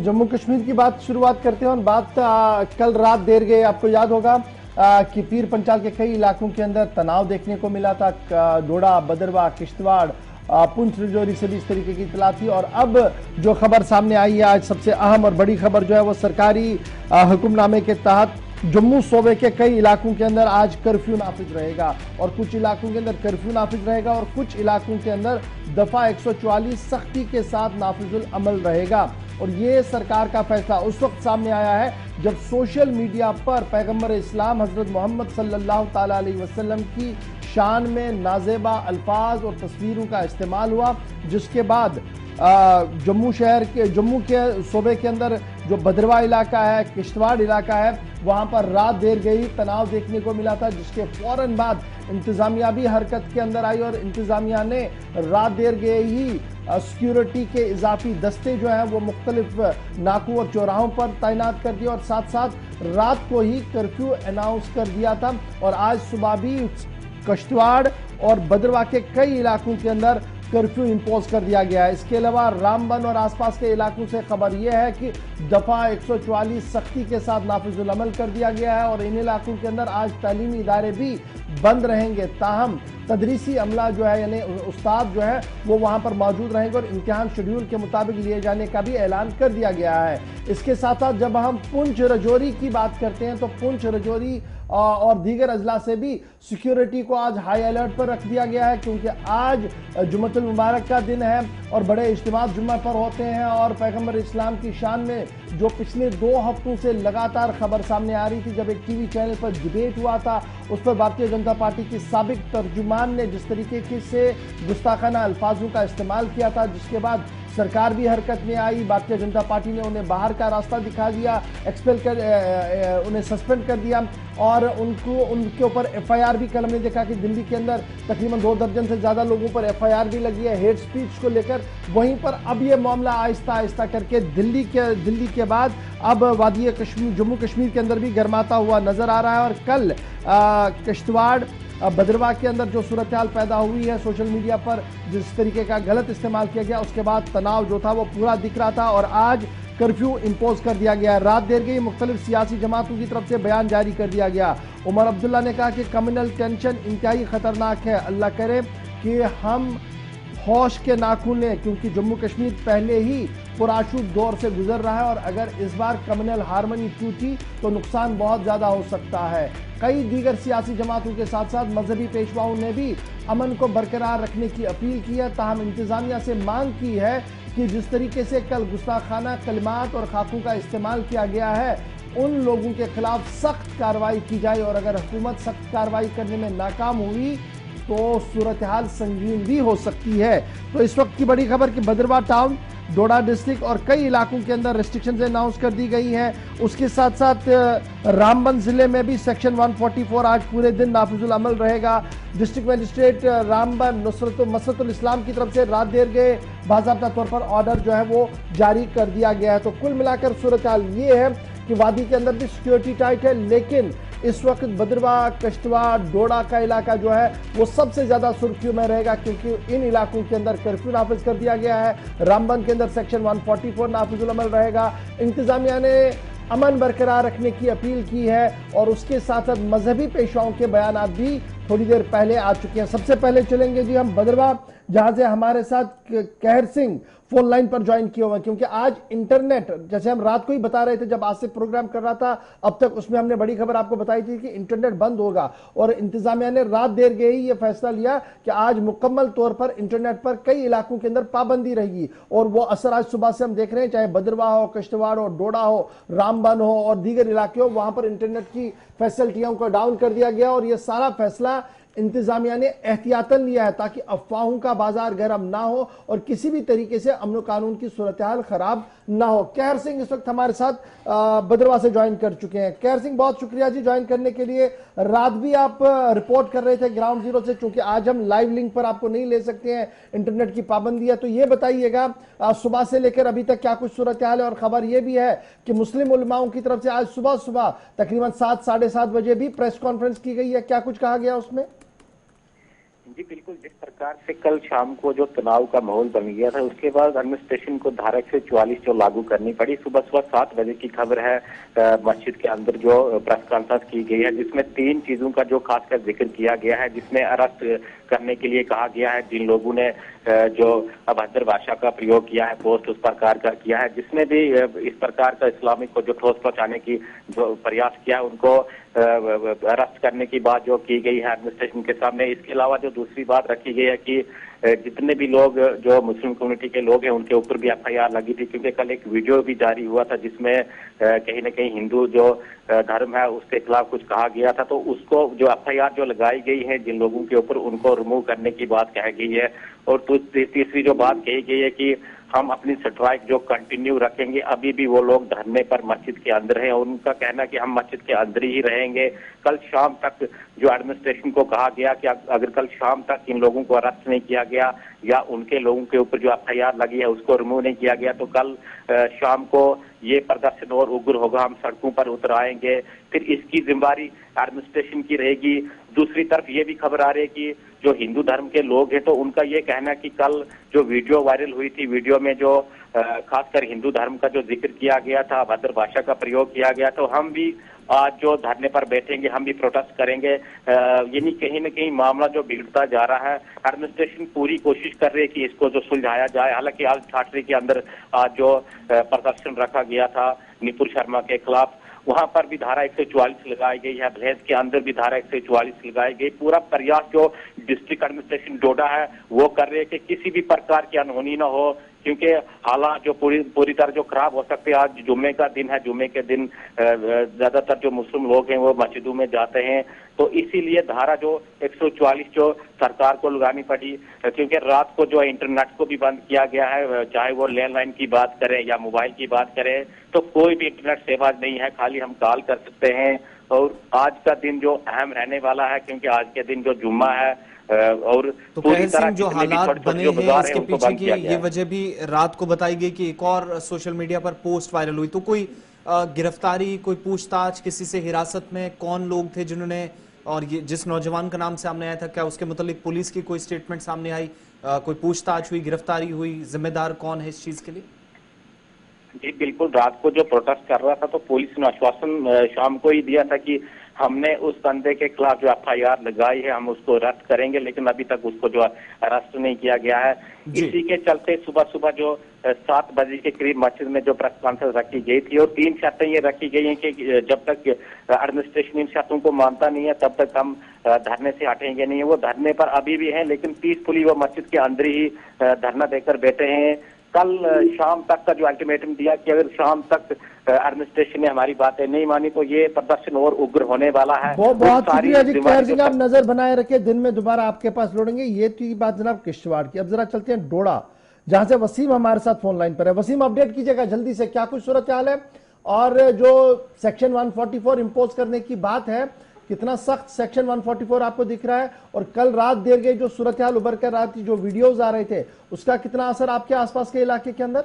जम्मू कश्मीर की बात शुरुआत करते हैं और बात कल रात देर गए आपको याद होगा कि पीर पंचाल के कई इलाकों के अंदर तनाव देखने को मिला था। डोडा, बदरवा, किश्तवाड़, पुंछ, राजौरी से भी इस तरीके की इतला थी। और अब जो खबर सामने आई है, आज सबसे अहम और बड़ी खबर जो है वो सरकारी हुक्मनामे के तहत जम्मू सूबे के कई इलाकों के अंदर आज कर्फ्यू नाफिज रहेगा और कुछ इलाकों के अंदर कर्फ्यू नाफिज रहेगा और कुछ इलाकों के अंदर दफा 144 सख्ती के साथ नाफिजुल अमल रहेगा। और ये सरकार का फैसला उस वक्त सामने आया है जब सोशल मीडिया पर पैगंबर इस्लाम हजरत मोहम्मद सल्लल्लाहु ताला अलैहि वसल्लम की शान में नाजेबा अल्फाज और तस्वीरों का इस्तेमाल हुआ, जिसके बाद जम्मू के सूबे के अंदर जो बदरवा इलाका है, किश्तवाड़ इलाका है, वहां पर रात देर गई तनाव देखने को मिला था, जिसके फौरन बाद इंतजामिया भी हरकत के अंदर आई और इंतजामिया ने रात देर गए ही सिक्योरिटी के इजाफी दस्ते जो हैं वो मुख्तलिफ नाकों और चौराहों पर तैनात कर दिया और साथ साथ रात को ही कर्फ्यू अनाउंस कर दिया था। और आज सुबह भी किश्तवाड़ और बदरवा के कई इलाकों के अंदर कर्फ्यू इंपोज कर दिया गया है। इसके अलावा रामबन और आसपास के इलाकों से खबर यह है कि दफा 144 सख्ती के साथ नाफिजुल अमल कर दिया गया है और इन इलाकों के अंदर आज तालीमी इदारे भी बंद रहेंगे। ताहम तदरीसी अमला जो है यानी उस्ताद जो है वो वहां पर मौजूद रहेंगे और इम्तिहान शेड्यूल के मुताबिक लिए जाने का भी ऐलान कर दिया गया है। इसके साथ साथ जब हम पुंछ राजौरी की बात करते हैं तो पुंछ राजौरी और दीगर अजला से भी सिक्योरिटी को आज हाई अलर्ट पर रख दिया गया है, क्योंकि आज जुम्मतुल मुबारक का दिन है और बड़े इज्तिमा जुम्मा पर होते हैं। और पैगंबर इस्लाम की शान में जो पिछले 2 हफ्तों से लगातार खबर सामने आ रही थी, जब एक टीवी चैनल पर डिबेट हुआ था, उस पर भारतीय जनता पार्टी की साबिक तर्जुमान ने जिस तरीके से गुस्ताखाना अल्फाजों का इस्तेमाल किया था, जिसके बाद सरकार भी हरकत में आई। भारतीय जनता पार्टी ने उन्हें बाहर का रास्ता दिखा दिया, उन्हें सस्पेंड कर दिया और उनके ऊपर एफआईआर भी कल हमने देखा कि दिल्ली के अंदर तकरीबन 2 दर्जन से ज्यादा लोगों पर एफआईआर भी लगी है हेट स्पीच को लेकर। वहीं पर अब ये मामला आहिस्ता आहिस्ता करके दिल्ली के बाद अब वादी कश्मीर, जम्मू कश्मीर के अंदर भी गर्माता हुआ नजर आ रहा है। और कल किश्तवाड़, बदरवा के अंदर जो सूरत हाल पैदा हुई है, सोशल मीडिया पर जिस तरीके का गलत इस्तेमाल किया गया, उसके बाद तनाव जो था वो पूरा दिख रहा था और आज कर्फ्यू इंपोज कर दिया गया। रात देर गई मुख्तलिफ सियासी जमातों की तरफ से बयान जारी कर दिया गया। उमर अब्दुल्ला ने कहा कि कम्युनल टेंशन इंतहाई खतरनाक है, अल्लाह करे कि हम होश के नाखून लें, क्योंकि जम्मू कश्मीर पहले ही पुराशूब दौर से गुजर रहा है और अगर इस बार कम्युनल हारमोनी टूटी तो नुकसान बहुत ज्यादा हो सकता है। कई दीगर सियासी जमातों के साथ साथ मजहबी पेशवाओं ने भी अमन को बरकरार रखने की अपील की है। ताहम इंतजामिया से मांग की है कि जिस तरीके से कल गुस्ताखाना कलिमात और खाकों का इस्तेमाल किया गया है, उन लोगों के खिलाफ सख्त कार्रवाई की जाए और अगर हुकूमत सख्त कार्रवाई करने में नाकाम हुई तो सूरत हाल संगीन भी हो सकती है। तो इस वक्त की बड़ी खबर कि बदरवा टाउन, डोडा डिस्ट्रिक्ट और कई इलाकों के अंदर रेस्ट्रिक्शंस अनाउंस कर दी गई हैं। उसके साथ साथ रामबन जिले में भी सेक्शन 144 आज पूरे दिन नाफिजुल अमल रहेगा। डिस्ट्रिक्ट मजिस्ट्रेट रामबन मसरतुल इस्लाम की तरफ से रात देर गए बाज़ाब्ता तौर पर ऑर्डर जो है वो जारी कर दिया गया है। तो कुल मिलाकर सूरत हाल ये है कि वादी के अंदर भी सिक्योरिटी टाइट है, लेकिन इस वक्त बदरवा, किश्तवाड़, डोडा का इलाका जो है वो सबसे ज्यादा सुर्खियों में रहेगा, क्योंकि इन इलाकों के अंदर कर्फ्यू नाफिज कर दिया गया है। रामबन के अंदर सेक्शन 144 नाफिजुल अमल रहेगा। इंतजामिया ने अमन बरकरार रखने की अपील की है और उसके साथ साथ मजहबी पेशवाओं के बयान भी थोड़ी देर पहले आ चुके हैं। सबसे पहले चलेंगे जी हम बदरवा, जहां से हमारे साथ कहर सिंह फोन लाइन पर ज्वाइन किए हुए, क्योंकि आज इंटरनेट, जैसे हम रात को ही बता रहे थे जब आसिफ प्रोग्राम कर रहा था, अब तक उसमें हमने बड़ी खबर आपको बताई थी कि इंटरनेट बंद होगा और इंतजामिया ने रात देर गए ही यह फैसला लिया कि आज मुकम्मल तौर पर इंटरनेट पर कई इलाकों के अंदर पाबंदी रहेगी और वो असर आज सुबह से हम देख रहे हैं, चाहे बदरवा हो, किश्तवाड़ हो, डोडा हो, रामबन हो और दीगर इलाके हो, वहां पर इंटरनेट की फैसिलिटियों को डाउन कर दिया गया। और यह सारा फैसला इंतजामिया ने एहतियातन लिया है ताकि अफवाहों का बाजार गर्म ना हो और किसी भी तरीके से अमन कानून की सूरत हाल खराब ना हो। कहर सिंह इस वक्त हमारे साथ बदरवा से ज्वाइन कर चुके हैं। कहर सिंह, बहुत शुक्रिया जी ज्वाइन करने के लिए। रात भी आप रिपोर्ट कर रहे थे ग्राउंड जीरो से, चूंकि आज हम लाइव लिंक पर आपको नहीं ले सकते हैं, इंटरनेट की पाबंदी है। तो ये बताइएगा सुबह से लेकर अभी तक क्या कुछ सूरत हाल है। और खबर यह भी है कि मुस्लिम उलमाओं की तरफ से आज सुबह सुबह तकरीबन 7, साढ़े 7 बजे भी प्रेस कॉन्फ्रेंस की गई है, क्या कुछ कहा गया उसमें? जी बिल्कुल, जिस प्रकार से कल शाम को जो तनाव का माहौल बन गया था, उसके बाद एडमिनिस्ट्रेशन को धारा 144 जो लागू करनी पड़ी। सुबह सुबह 7 बजे की खबर है, मस्जिद के अंदर जो प्रेस कॉन्फ्रेंस की गई है, जिसमें 3 चीजों का जो खासकर जिक्र किया गया है, जिसमें अरेस्ट करने के लिए कहा गया है जिन लोगों ने जो अभद्र भाषा का प्रयोग किया है, पोस्ट उस प्रकार का किया है, जिसने भी इस प्रकार का इस्लामिक को जो ठोस पहुंचाने की जो प्रयास किया, उनको अरेस्ट करने की बात जो की गई है एडमिनिस्ट्रेशन के सामने। इसके अलावा जो दूसरी बात रखी गई है कि जितने भी लोग जो मुस्लिम कम्युनिटी के लोग हैं, उनके ऊपर भी एफआईआर लगी थी, क्योंकि कल एक वीडियो भी जारी हुआ था जिसमें कहीं ना कहीं हिंदू जो धर्म है उसके खिलाफ कुछ कहा गया था। तो उसको जो एफआईआर जो लगाई गई है जिन लोगों के ऊपर, उनको रिमूव करने की बात कही गई है। और तीसरी जो बात कही गई है कि हम अपनी स्ट्राइक जो कंटिन्यू रखेंगे। अभी भी वो लोग धरने पर मस्जिद के अंदर हैं और उनका कहना है कि हम मस्जिद के अंदर ही रहेंगे। कल शाम तक जो एडमिनिस्ट्रेशन को कहा गया कि अगर कल शाम तक इन लोगों को अरेस्ट नहीं किया गया या उनके लोगों के ऊपर जो एफआईआर लगी है उसको रिमूव नहीं किया गया, तो कल शाम को ये प्रदर्शन और उग्र होगा, हम सड़कों पर उतर आएंगे। फिर इसकी जिम्मेदारी एडमिनिस्ट्रेशन की रहेगी। दूसरी तरफ ये भी खबर आ रही है कि जो हिंदू धर्म के लोग हैं, तो उनका ये कहना है कि कल जो वीडियो वायरल हुई थी, वीडियो में जो खासकर हिंदू धर्म का जो जिक्र किया गया था, अभद्र भाषा का प्रयोग किया गया, तो हम भी आज जो धरने पर बैठेंगे, हम भी प्रोटेस्ट करेंगे। यानी कहीं न कहीं मामला जो बिगड़ता जा रहा है। एडमिनिस्ट्रेशन पूरी कोशिश कर रही है कि इसको जो सुलझाया जाए। हालांकि आज ठाठरी के अंदर आज जो प्रदर्शन रखा गया था निपुर शर्मा के खिलाफ, वहां पर भी धारा 144 लगाई गई है। भैंस के अंदर भी धारा 144 लगाई गई। पूरा प्रयास जो डिस्ट्रिक्ट एडमिनिस्ट्रेशन डोडा है वो कर रहे हैं कि किसी भी प्रकार की अनहोनी न हो, क्योंकि हालात जो पूरी तरह जो खराब हो सकते हैं। आज जुम्मे का दिन है, जुम्मे के दिन ज्यादातर जो मुस्लिम लोग हैं वो मस्जिदों में जाते हैं, तो इसीलिए धारा जो 144 जो सरकार को लगानी पड़ी, क्योंकि रात को जो इंटरनेट को भी बंद किया गया है, चाहे वो लैंडलाइन की बात करें या मोबाइल की बात करें, तो कोई भी इंटरनेट सेवा नहीं है, खाली हम कॉल कर सकते हैं। और आज का दिन जो अहम रहने वाला है, क्योंकि आज के दिन जो जुम्मा है और तो कहर सिंह, जो हालात बने हैं इसके पीछे की ये वजह भी रात को बताई गई कि एक और सोशल मीडिया पर पोस्ट वायरल हुई, तो कोई गिरफ्तारी, कोई पूछताछ, किसी से हिरासत में कौन लोग थे जिन्होंने, और ये जिस नौजवान का नाम सामने आया था, क्या उसके मुतालिक पुलिस की कोई स्टेटमेंट सामने आई, कोई पूछताछ हुई, गिरफ्तारी हुई, जिम्मेदार कौन है इस चीज के लिए? जी बिल्कुल, रात को जो प्रोटेस्ट कर रहा था तो पुलिस ने आश्वासन शाम को ही दिया था कि हमने उस बंदे के खिलाफ जो एफआईआर लगाई है हम उसको रद्द करेंगे, लेकिन अभी तक उसको जो अरेस्ट नहीं किया गया है। इसी के चलते सुबह सुबह जो 7 बजे के करीब मस्जिद में जो प्रेस कॉन्फ्रेंस रखी गई थी, और 3 शर्तें ये रखी गई हैं कि जब तक एडमिनिस्ट्रेशन इन शर्तों को मानता नहीं है तब तक हम धरने से हटेंगे नहीं। वो धरने पर अभी भी हैं, लेकिन पीसफुली वो मस्जिद के अंदर ही धरना देकर बैठे हैं। कल शाम तक का जो अल्टीमेटम दिया कि अगर शाम तक एडमिनिस्ट्रेशन ने हमारी बातें नहीं मानी तो ये प्रदर्शन और उग्र होने वाला है। बहुत शुक्रिया जी कहर सिंह, आप नजर बनाए रखे, दिन में दोबारा आपके पास लौटेंगे। ये थी बात जनाब किश्तवाड़ की। अब जरा चलते हैं डोडा, जहां से वसीम हमारे साथ फोन लाइन पर है। वसीम, अपडेट कीजिएगा जल्दी से, क्या कुछ सूरत हाल है, और जो सेक्शन 144 इंपोज करने की बात है, कितना सख्त सेक्शन 144 आपको दिख रहा है, और कल रात देर गई जो सूरत हाल उभर कर रहा थी, जो वीडियोज आ रहे थे, उसका कितना असर आपके आसपास के इलाके के अंदर?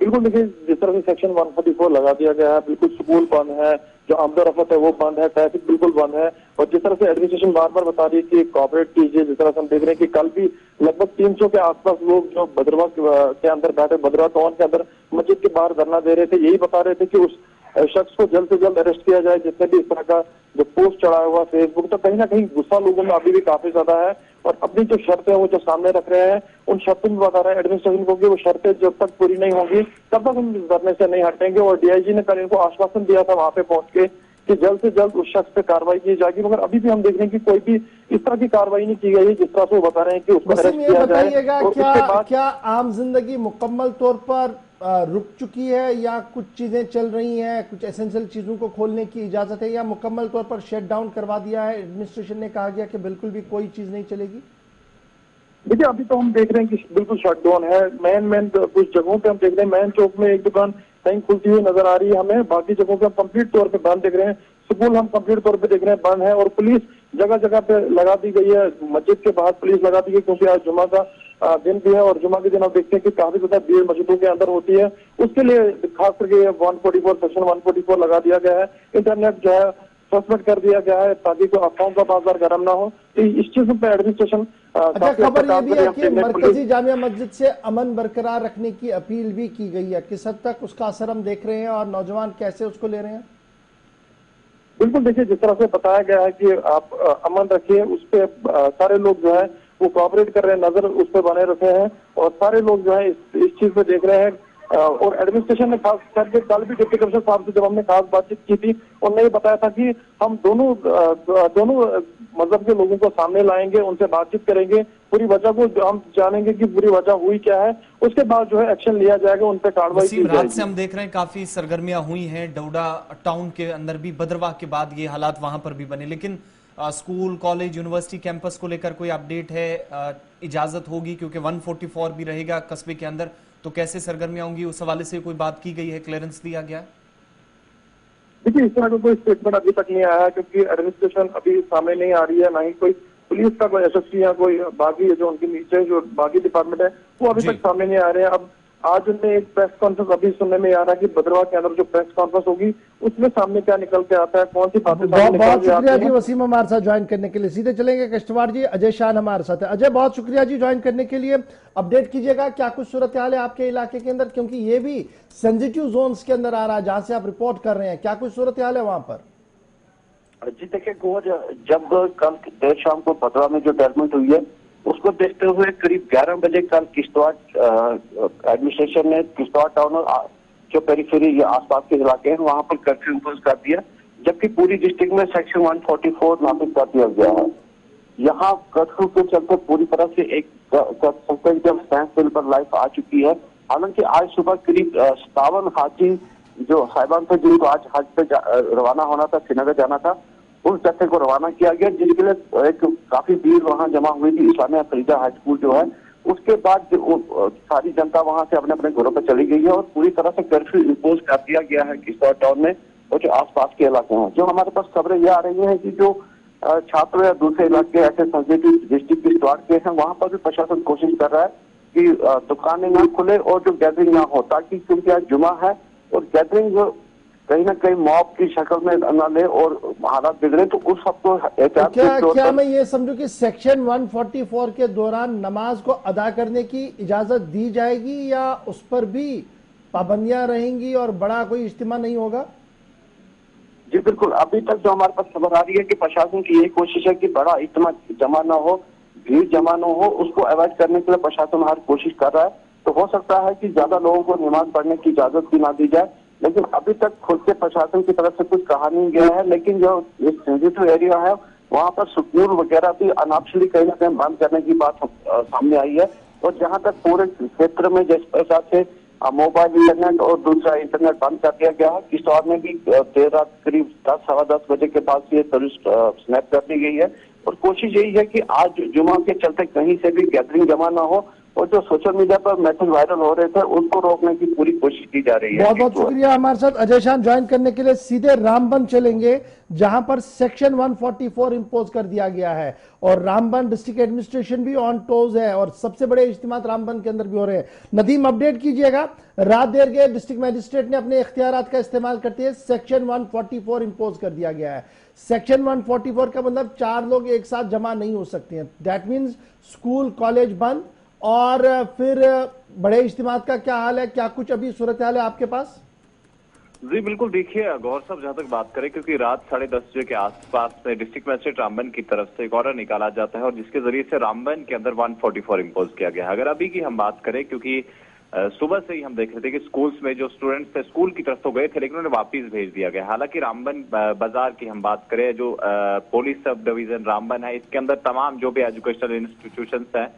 बिल्कुल देखिए, जिस तरह से सेक्शन 144 लगा दिया गया है, बिल्कुल स्कूल बंद है, जो आमदोरफत है वो बंद है, ट्रैफिक बिल्कुल बंद है। और जिस तरह से एडमिनिस्ट्रेशन बार बार बता रही है कि कॉपरेट कीजिए, जिस तरह से हम देख रहे हैं कि कल भी लगभग 300 के आसपास लोग जो भद्रवा के अंदर बैठे, भद्रवा टाउन के अंदर मस्जिद के बाहर धरना दे रहे थे, यही बता रहे थे कि उस शख्स को जल्द से जल्द अरेस्ट किया जाए जिसने भी इस तरह का जो पोस्ट चढ़ाया हुआ फेसबुक। तो कहीं ना कहीं गुस्सा लोगों में अभी भी काफी ज्यादा है, और अपनी जो शर्तें हैं वो जो सामने रख रहे हैं, उन शर्तों में बता रहे हैं एडमिनिस्ट्रेशन को कि वो शर्तें जब तक पूरी नहीं होंगी तब तक हम इस धरने से नहीं हटेंगे। और डीआईजी ने कल इनको आश्वासन दिया था वहां पे पहुंच के कि जल्द से जल्द उस शख्स पे कार्रवाई की जाएगी, मगर अभी भी हम देख रहे हैं कि कोई भी इस तरह की कार्रवाई नहीं की गई है जिस तरह से वो बता रहे हैं कि उसको अरेस्ट किया जाए। क्या आम जिंदगी मुकम्मल तौर पर रुक चुकी है, या कुछ चीजें चल रही हैं, कुछ एसेंशियल चीजों को खोलने की इजाजत है, या मुकम्मल तौर पर शट डाउन करवा दिया है एडमिनिस्ट्रेशन ने, कहा गया कि बिल्कुल भी कोई चीज नहीं चलेगी? देखिए, अभी तो हम देख रहे हैं कि बिल्कुल शटडाउन है। मेन कुछ जगहों पे हम देख रहे हैं, मैन चौक में एक दुकान कहीं खुलती हुई नजर आ रही है हमें, बाकी जगहों पे हम कंप्लीट तौर पे बंद देख रहे हैं। स्कूल हम कंप्लीट तौर पे देख रहे हैं बंद है, और पुलिस जगह जगह पे लगा दी गई है। मस्जिद के बाहर पुलिस लगा दी गई, क्योंकि आज जुमा का दिन भी है, और जुमा के दिन हम देखते हैं कि काफी ज्यादा भीड़ मस्जिदों के अंदर होती है। उसके लिए खास करके 144 सेक्शन 144 लगा दिया गया है। इंटरनेट जो है सस्पेंड कर दिया गया है ताकि कोई अफवाहों का बाजार गर्म ना हो। तो इस चीज पे एडमिनिस्ट्रेशन अच्छा, खबर ये भी है कि मरकजी जामिया मस्जिद से अमन बरकरार रखने की अपील भी की गई है। किस हद तक उसका असर हम देख रहे हैं और नौजवान कैसे उसको ले रहे हैं? बिल्कुल, देखिए जिस तरह से बताया गया है कि आप अमन रखिए, उस पे सारे लोग जो है वो कोऑपरेट कर रहे हैं, नजर उस पर बने रखे हैं और सारे लोग जो है इस चीज पे देख रहे हैं। और एडमिनिस्ट्रेशन ने खास करके कल भी डिप्टी कमिश्नर साहब से जब हमने खास बातचीत की थी, उन्होंने ये बताया था कि हम दोनों मजहब के लोगों को सामने लाएंगे, उनसे बातचीत करेंगे, पूरी वजह को हम जानेंगे कि पूरी वजह हुई क्या है, उसके बाद जो है एक्शन लिया जाएगा, उन पर कार्रवाई की जाएगी। रात से हम देख रहे हैं काफी सरगर्मियां हुई हैं डोडा टाउन के अंदर भी, बदरवाह के बाद ये हालात वहां पर भी बने, लेकिन स्कूल कॉलेज यूनिवर्सिटी कैंपस को लेकर कोई अपडेट है? इजाजत होगी क्योंकि 144 भी रहेगा कस्बे के अंदर, तो कैसे सरगर्मियां होंगी उस हवाले से कोई बात की गई है, क्लियरेंस दिया गया? देखिए, इस तरह का कोई स्टेटमेंट अभी तक नहीं आया है क्योंकि एडमिनिस्ट्रेशन अभी सामने नहीं आ रही है, ना ही कोई पुलिस का कोई एसएसपी या कोई बाकी जो उनके नीचे जो बाकी डिपार्टमेंट है वो अभी तक सामने नहीं आ रहे हैं। अब आज उनने एक प्रेस कॉन्फ्रेंस अभी सुनने में आ रहा है कि बदरवाह के अंदर जो प्रेस कॉन्फ्रेंस होगी उसमें सामने क्या निकल के आता है, कौन सी बातें बहुत शुक्रिया जी वसीम हमारे साथ ज्वाइन करने के लिए। सीधे चलेंगे किश्तवाड़ जी, अजय शान हमारे साथ है। अजय, बहुत शुक्रिया जी ज्वाइन करने के लिए। अपडेट कीजिएगा क्या कुछ सूरत हाल है आपके इलाके के अंदर, क्योंकि ये भी सेंसिटिव जोन्स के अंदर आ रहा है जहां से आप रिपोर्ट कर रहे हैं, क्या कुछ सूरत हाल है वहां पर? जी देखिए, जब कल देर शाम को बदरवाह में जो डेवलपमेंट हुई है उसको देखते हुए करीब 11 बजे कल किश्तवाड़ एडमिनिस्ट्रेशन ने किश्तवाड़ टाउन और जो पेरिफेरी या आसपास के इलाके हैं वहां पर कर्फ्यू इम्पोज कर दिया, जबकि पूरी डिस्ट्रिक्ट में सेक्शन 144 नाफिज कर दिया गया है। यहाँ कर्फ्यू के चलते पूरी तरह से एक स्टैंड स्टिल पर लाइफ आ चुकी है। हालांकि आज सुबह करीब 57 हाजी जो साहिबान थे जिनको आज हज पे रवाना होना था, श्रीनगर जाना था, उस जत्थे को रवाना किया गया, जिसके लिए एक काफी भीड़ वहां जमा हुई थी इस्लामिया फरीदा हाई स्कूल जो है। उसके बाद सारी जनता वहां से अपने अपने घरों पर चली गई है और पूरी तरह से कर्फ्यू इम्पोज कर दिया गया है किश्तवाड़ टाउन में और जो आसपास के इलाके हैं। जो हमारे पास खबरें ये आ रही हैं कि जो छात्र या दूसरे इलाके ऐसे सेंसिटिव डिस्ट्रिक्ट किश्तवाड़ के हैं वहां पर भी प्रशासन कोशिश कर रहा है कि दुकानें ना खुले और जो गैदरिंग ना हो, ताकि क्योंकि आज जुमा है और गैदरिंग कहीं ना कहीं मॉब की शक्ल में न ले और हालात बिगड़े, तो उस सबको क्या मैं ये समझूं कि सेक्शन 144 के दौरान नमाज को अदा करने की इजाजत दी जाएगी या उस पर भी पाबंदियां रहेंगी और बड़ा कोई इज्तिमा नहीं होगा? जी बिल्कुल, अभी तक जो हमारे पास खबर आ रही है कि प्रशासन की यही कोशिश है कि बड़ा इज्तिमा जमा न हो, भीड़ जमा न हो, उसको अवॉइड करने के लिए प्रशासन हर कोशिश कर रहा है। तो हो सकता है कि ज्यादा लोगों को नमाज पढ़ने की इजाजत भी ना दी जाए, लेकिन अभी तक खुद के प्रशासन की तरफ से कुछ कहा नहीं गया है। लेकिन जो सेंसिटिव एरिया है वहां पर स्कूल वगैरह भी अनापशली कहीं ना कहीं बंद करने की बात सामने आई है। और जहां तक पूरे क्षेत्र में जिस प्रकार से मोबाइल इंटरनेट और दूसरा इंटरनेट बंद कर दिया गया है, किश्तवाड़ में भी देर रात करीब 10-10:15 बजे के बाद ये सर्विस स्नैप कर दी गई है। और कोशिश यही है कि आज जुमा के चलते कहीं से भी गैदरिंग जमा ना हो और जो सोशल मीडिया पर मैसेज वायरल हो रहे थे उनको रोकने की पूरी कोशिश की जा रही है। बहुत बहुत शुक्रिया हमारे साथ अजय शान ज्वाइन करने के लिए। सीधे रामबन चलेंगे जहां पर सेक्शन 144 इंपोज कर दिया गया है और रामबन डिस्ट्रिक्ट एडमिनिस्ट्रेशन भी ऑन टोज है और सबसे बड़े इज्तिमात रामबन के अंदर भी हो रहे हैं। नदीम, अपडेट कीजिएगा। रात देर गए डिस्ट्रिक्ट मजिस्ट्रेट ने अपने इख्तियारात का इस्तेमाल करते हुए सेक्शन 144 इंपोज कर दिया गया है। सेक्शन 144 का मतलब 4 लोग एक साथ जमा नहीं हो सकते हैं। दैट मीन्स स्कूल कॉलेज बंद और फिर बड़े इज्तिमात का क्या हाल है, क्या कुछ अभी सूरत हाल है आपके पास? जी बिल्कुल, देखिए गौर साहब जहां तक बात करें, क्योंकि रात 10:30 बजे के आसपास में डिस्ट्रिक्ट मजिस्ट्रेट रामबन की तरफ से एक ऑर्डर निकाला जाता है और जिसके जरिए से रामबन के अंदर 144 इंपोज किया गया है। अगर अभी की हम बात करें, क्योंकि सुबह से ही हम देख रहे थे कि स्कूल्स में जो स्टूडेंट्स थे स्कूल की तरफ तो गए थे लेकिन उन्हें वापस भेज दिया गया। हालांकि रामबन बाजार की हम बात करें, जो पुलिस सब डिवीजन रामबन है, इसके अंदर तमाम जो भी एजुकेशनल इंस्टीट्यूशंस हैं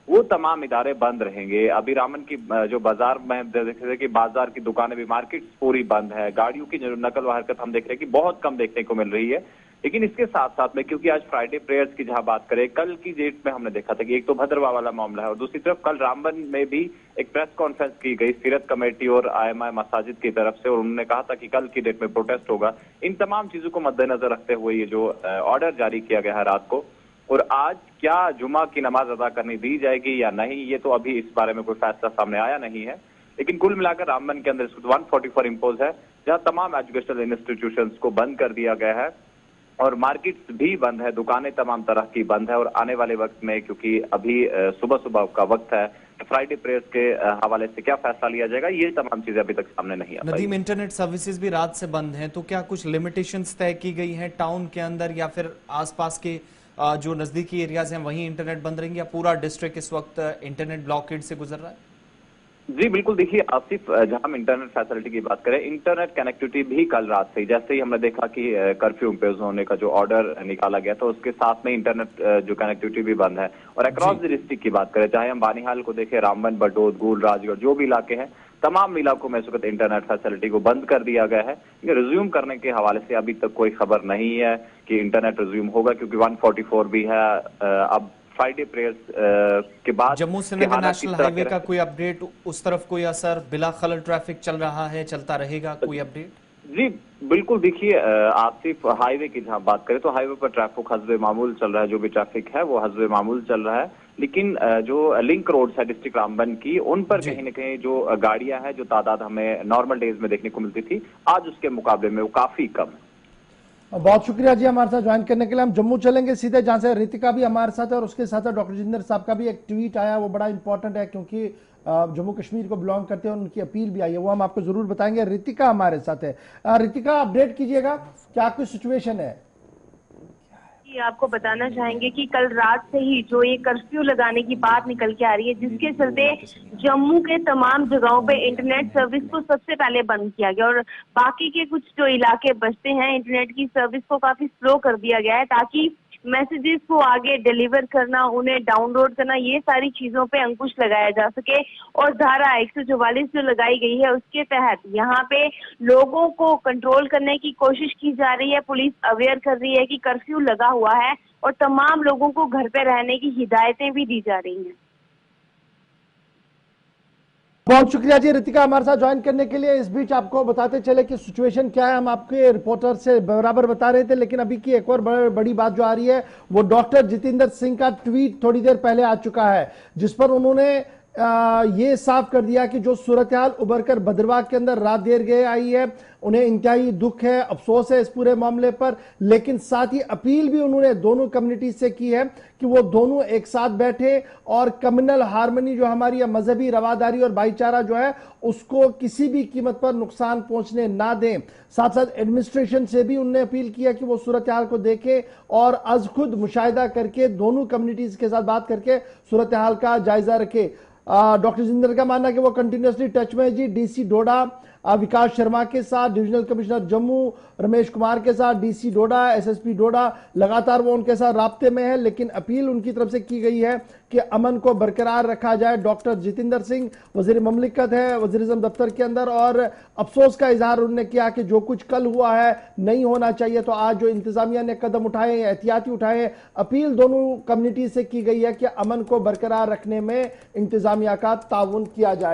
वो तमाम इदारे बंद रहेंगे। अभी रामबन की जो बाजार में देख रहे कि बाजार की दुकानें भी, मार्केट पूरी बंद है, गाड़ियों की जो नकल व हरकत हम देख रहे हैं कि बहुत कम देखने को मिल रही है। लेकिन इसके साथ साथ में, क्योंकि आज फ्राइडे प्रेयर्स की जहां बात करें, कल की डेट में हमने देखा था कि एक तो भद्रवाह वाला मामला है और दूसरी तरफ कल रामबन में भी एक प्रेस कॉन्फ्रेंस की गई सीरत कमेटी और IMI मसाजिद की तरफ से और उन्होंने कहा था कि कल की डेट में प्रोटेस्ट होगा। इन तमाम चीजों को मद्देनजर रखते हुए ये जो ऑर्डर जारी किया गया है रात को, और आज क्या जुमा की नमाज अदा करनी दी जाएगी या नहीं, ये तो अभी इस बारे में कोई फैसला सामने आया नहीं है। लेकिन कुल मिलाकर रामबन के अंदर 144 इंपोज है, जहां तमाम एजुकेशनल इंस्टीट्यूशंस को बंद कर दिया गया है और मार्केट्स भी बंद है, दुकानें तमाम तरह की बंद है। और आने वाले वक्त में, क्योंकि अभी सुबह सुबह का वक्त है, फ्राइडे प्रेयर्स के हवाले से क्या फैसला लिया जाएगा, ये तमाम चीजें अभी तक सामने नहीं आ पाई। नदीम, इंटरनेट सर्विसेज भी रात से बंद हैं, तो क्या कुछ लिमिटेशंस तय की गई हैं टाउन के अंदर या फिर आसपास के जो नजदीकी एरियाज हैं वहीं इंटरनेट बंद रहेंगे, या पूरा डिस्ट्रिक्ट इस वक्त इंटरनेट ब्लॉकेड से गुजर रहा है? जी बिल्कुल, देखिए आसिफ, जहां हम इंटरनेट फैसिलिटी की बात करें, इंटरनेट कनेक्टिविटी भी कल रात से जैसे ही हमने देखा कि कर्फ्यू इम्पोज होने का जो ऑर्डर निकाला गया था, उसके साथ में इंटरनेट जो कनेक्टिविटी भी बंद है। और अक्रॉस द डिस्ट्रिक्ट की बात करें, चाहे हम बानीहाल को देखें, रामबन, बटोद, गूल, राजगढ़, जो भी इलाके हैं, तमाम इलाकों में इस वक्त इंटरनेट फैसिलिटी को बंद कर दिया गया है। रिज्यूम करने के हवाले से अभी तक कोई खबर नहीं है कि इंटरनेट रिज्यूम होगा, क्योंकि 144 भी है। अब फ्राइडे प्रेयर्स के बाद जम्मू श्रीनगर नेशनल हाईवे का कोई अपडेट, उस तरफ कोई असर, बिला खलल ट्रैफिक चल रहा है, चलता रहेगा, कोई अपडेट? जी बिल्कुल, देखिए आसिफ, हाईवे की जहां बात करें तो हाईवे पर ट्रैफिक हस्बे मामूल चल रहा है। जो भी ट्रैफिक है वो हस्बे मामूल चल रहा है, लेकिन जो लिंक रोड्स है डिस्ट्रिक्ट रामबन की, उन पर कहीं न कहीं जो गाड़ियां हैं, जो तादाद हमें नॉर्मल डेज में देखने को मिलती थी, आज उसके मुकाबले में वो काफी कम है। बहुत शुक्रिया जी हमारे साथ ज्वाइन करने के लिए। हम जम्मू चलेंगे सीधे, जहां से रितिका भी हमारे साथ है और उसके साथ डॉक्टर जितेंद्र साहब का भी एक ट्वीट आया, वो बड़ा इंपॉर्टेंट है क्योंकि जम्मू कश्मीर को बिलोंग करते हैं, उनकी अपील भी आई है, वो हम आपको जरूर बताएंगे। रितिका हमारे साथ है। रितिका, अपडेट कीजिएगा, क्या कोई सिचुएशन है? आपको बताना चाहेंगे कि कल रात से ही जो ये कर्फ्यू लगाने की बात निकल के आ रही है, जिसके चलते जम्मू के तमाम जगहों पे इंटरनेट सर्विस को सबसे पहले बंद किया गया और बाकी के कुछ जो इलाके बचते हैं, इंटरनेट की सर्विस को काफी स्लो कर दिया गया है, ताकि मैसेजेस को आगे डिलीवर करना, उन्हें डाउनलोड करना, ये सारी चीजों पे अंकुश लगाया जा सके। और धारा 144 जो लगाई गई है, उसके तहत यहाँ पे लोगों को कंट्रोल करने की कोशिश की जा रही है। पुलिस अवेयर कर रही है कि कर्फ्यू लगा हुआ है और तमाम लोगों को घर पे रहने की हिदायतें भी दी जा रही हैं। बहुत शुक्रिया जी रितिका हमारे साथ ज्वाइन करने के लिए। इस बीच आपको बताते चले कि सिचुएशन क्या है, हम आपके रिपोर्टर से बराबर बता रहे थे, लेकिन अभी की एक और बड़ी बात जो आ रही है, वो डॉक्टर जितेंद्र सिंह का ट्वीट थोड़ी देर पहले आ चुका है, जिस पर उन्होंने ये साफ कर दिया कि जो सूरत हाल उभर कर भद्रवाह के अंदर रात देर गए आई है, उन्हें इंतहाई दुख है, अफसोस है इस पूरे मामले पर, लेकिन साथ ही अपील भी उन्होंने दोनों कम्युनिटी से की है कि वो दोनों एक साथ बैठे और कम्युनल हार्मनी जो हमारी मजहबी रवादारी और भाईचारा जो है उसको किसी भी कीमत पर नुकसान पहुंचने ना दें। साथ साथ एडमिनिस्ट्रेशन से भी उन्होंने अपील किया कि वो सूरत हाल को देखें और अज खुद मुशाहिदा करके दोनों कम्युनिटीज के साथ बात करके सूरत हाल का जायजा रखे। डॉक्टर जितेंद्र का मानना है कि वो कंटिन्यूसली टच में है जी, डीसी डोडा विकास शर्मा के साथ, डिविजनल कमिश्नर जम्मू रमेश कुमार के साथ, डीसी डोडा, एसएसपी डोडा, लगातार वो उनके साथ राब्ते में है, लेकिन अपील उनकी तरफ से की गई है कि अमन को बरकरार रखा जाए। डॉक्टर जितेंद्र सिंह वजीर ममलिकत है वजीरिज्म दफ्तर के अंदर, और अफसोस का इजहार उन्होंने किया कि जो कुछ कल हुआ है नहीं होना चाहिए, तो आज जो इंतजामिया ने कदम उठाए, एहतियाती उठाए, अपील दोनों कम्युनिटी से की गई है कि अमन को बरकरार रखने में इंतजामिया का ताउन किया जाए।